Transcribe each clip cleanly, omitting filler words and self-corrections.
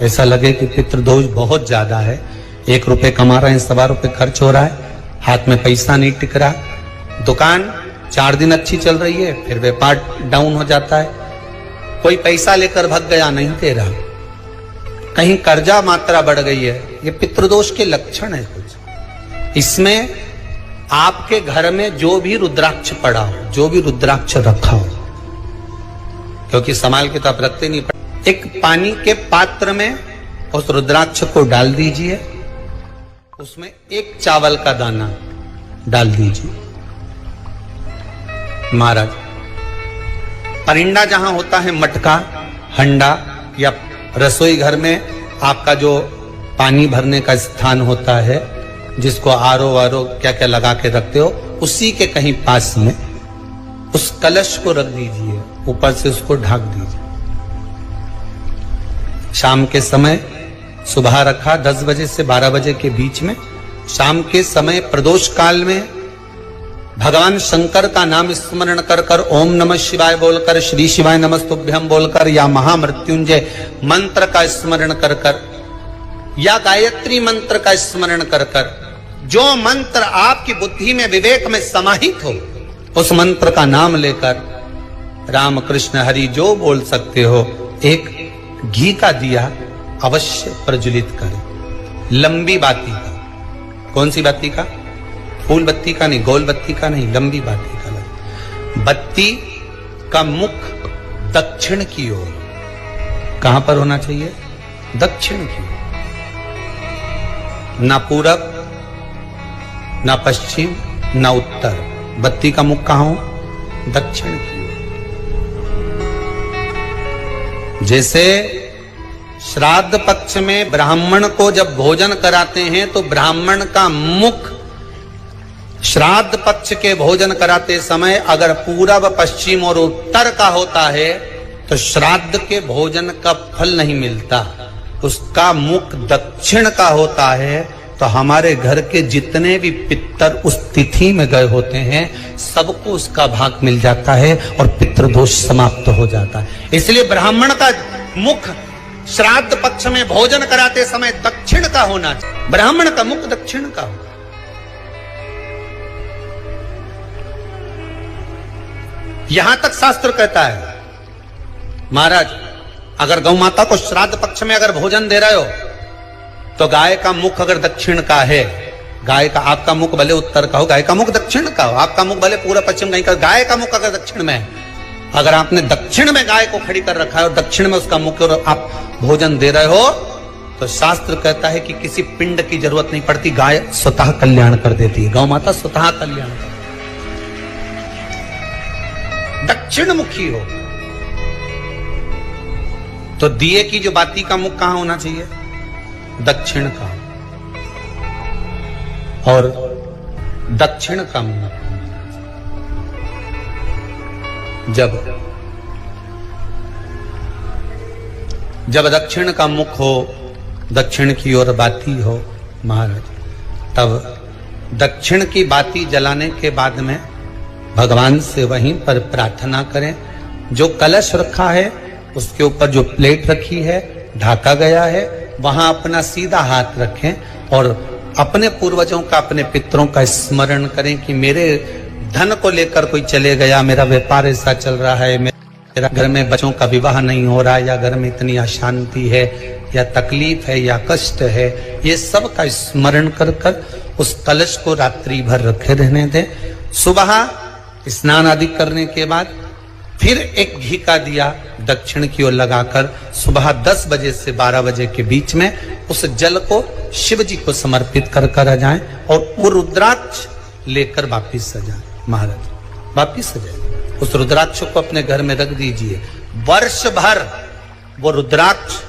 ऐसा लगे कि पितृदोष बहुत ज्यादा है, 1 रुपए कमा रहे हैं, 1.25 रुपए खर्च हो रहा है, हाथ में पैसा नहीं टिक रहा, दुकान 4 दिन अच्छी चल रही है, फिर व्यापार डाउन हो जाता है, कोई पैसा लेकर भग गया, नहीं दे रहा, कहीं कर्जा मात्रा बढ़ गई है, ये पितृदोष के लक्षण है कुछ। इसमें आपके घर में जो भी रुद्राक्ष पड़ा हो, जो भी रुद्राक्ष रखा हो, क्योंकि संभाल के तो आप रखते नहीं, एक पानी के पात्र में उस रुद्राक्ष को डाल दीजिए, उसमें 1 चावल का दाना डाल दीजिए। महाराज, परिंदा जहां होता है, मटका, हंडा या रसोई घर में आपका जो पानी भरने का स्थान होता है, जिसको आरो वारो क्या क्या लगा के रखते हो, उसी के कहीं पास में उस कलश को रख दीजिए, ऊपर से उसको ढक दीजिए। शाम के समय, सुबह रखा 10 बजे से 12 बजे के बीच में, शाम के समय प्रदोष काल में भगवान शंकर का नाम स्मरण कर कर, ओम नमः शिवाय बोलकर, श्री शिवाय नमस्तुभ्यम बोलकर, या महामृत्युंजय मंत्र का स्मरण कर कर, या गायत्री मंत्र का स्मरण कर कर, जो मंत्र आपकी बुद्धि में, विवेक में समाहित हो, उस मंत्र का नाम लेकर राम कृष्ण हरि जो बोल सकते हो, एक घी का दिया अवश्य प्रज्वलित करें, लंबी बाती का। कौन सी बाती का? फूल बत्ती का नहीं, गोल बत्ती का नहीं, लंबी बाती का। बत्ती का मुख दक्षिण की ओर, कहां पर होना चाहिए? दक्षिण की ओर, ना पूरब, ना पश्चिम, ना उत्तर। बत्ती का मुख कहां हो? दक्षिण की ओर। जैसे श्राद्ध पक्ष में ब्राह्मण को जब भोजन कराते हैं तो ब्राह्मण का मुख श्राद्ध पक्ष के भोजन कराते समय अगर पूरब, पश्चिम और उत्तर का होता है तो श्राद्ध के भोजन का फल नहीं मिलता। उसका मुख दक्षिण का होता है तो हमारे घर के जितने भी पितर उस तिथि में गए होते हैं, सबको उसका भाग मिल जाता है और पितृदोष समाप्त हो जाता है। इसलिए ब्राह्मण का मुख श्राद्ध पक्ष में भोजन कराते समय दक्षिण का होना चाहिए। ब्राह्मण का मुख दक्षिण का हो। यहां तक शास्त्र कहता है, महाराज अगर गौ माता को श्राद्ध पक्ष में अगर भोजन दे रहे हो तो गाय का मुख अगर दक्षिण का है, गाय का, आपका मुख भले उत्तर का हो, गाय का मुख दक्षिण का हो, आपका मुख भले पूरा पश्चिम नहीं का, गाय का मुख अगर दक्षिण में है, अगर आपने दक्षिण में गाय को खड़ी कर रखा है और दक्षिण में उसका मुख और आप भोजन दे रहे हो, तो शास्त्र कहता है कि किसी पिंड की जरूरत नहीं पड़ती, गाय स्वतः कल्याण कर देती है, गौ माता स्वतः कल्याण कर, दक्षिण मुखी हो। तो दिए की जो बाती का मुख कहां होना चाहिए? दक्षिण का, और दक्षिण का मुख जब दक्षिण का मुख हो, दक्षिण की ओर बाती हो महाराज, तब दक्षिण की बाती जलाने के बाद में भगवान से वहीं पर प्रार्थना करें। जो कलश रखा है उसके ऊपर जो प्लेट रखी है, ढका गया है, वहां अपना सीधा हाथ रखें और अपने पूर्वजों का, अपने पितरों का स्मरण करें कि मेरे धन को लेकर कोई चले गया, मेरा व्यापार ऐसा चल रहा है, मेरा घर में बच्चों का विवाह नहीं हो रहा, या घर में इतनी अशांति है, या तकलीफ है, या कष्ट है, ये सब का स्मरण कर कर उस कलश को रात्रि भर रखे रहने दें। सुबह स्नान आदि करने के बाद फिर एक घी का दिया दक्षिण की ओर लगाकर सुबह 10 बजे से 12 बजे के बीच में उस जल को शिव जी को समर्पित कर कर आ जाएं और वो रुद्राक्ष लेकर वापिस सजाएं। महाराज वापिस सजाएं, उस रुद्राक्ष को अपने घर में रख दीजिए। वर्ष भर वो रुद्राक्ष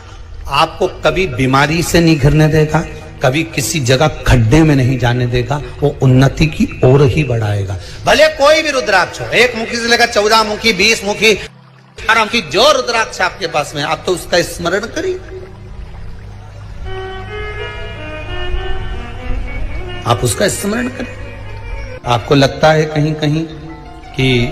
आपको कभी बीमारी से नहीं घिरने देगा, कभी किसी जगह खड्डे में नहीं जाने देगा, वो उन्नति की ओर ही बढ़ाएगा। भले कोई भी रुद्राक्ष हो, 1 मुखी से लेकर 14 मुखी, 20 मुखी, 18 मुखी, जो रुद्राक्ष आपके पास में, आप तो उसका स्मरण करिए, आप उसका स्मरण करें। आपको लगता है कहीं कहीं कि